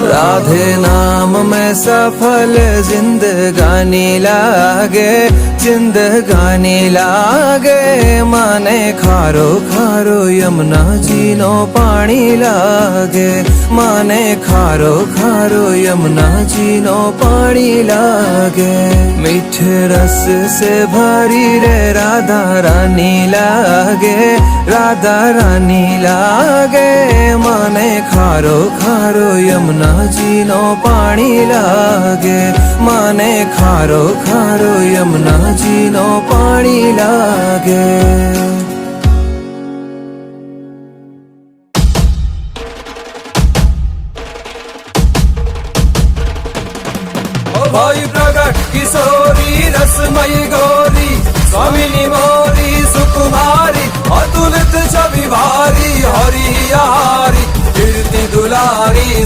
राधे नाम में सफल जिंदगानी लागे, जिंदगानी लागे। माने खारो खारो यमुना जी नो पानी लागे, माने खारो खारो यमुना जी नो पानी लागे। मीठे रस से भरी रे राधा रानी लागे, राधा रानी लागे। माने खारो खारो यमुना जी नो पानी लागे, माने खारो खारो यमुना जी नो पानी लागे। भाई प्रगट किशोरी रसमयी गौरी, स्वामिनी मोरी सुकुमारी, अतुलित छवि भारी हरि हारी कीर्ति दुलारी।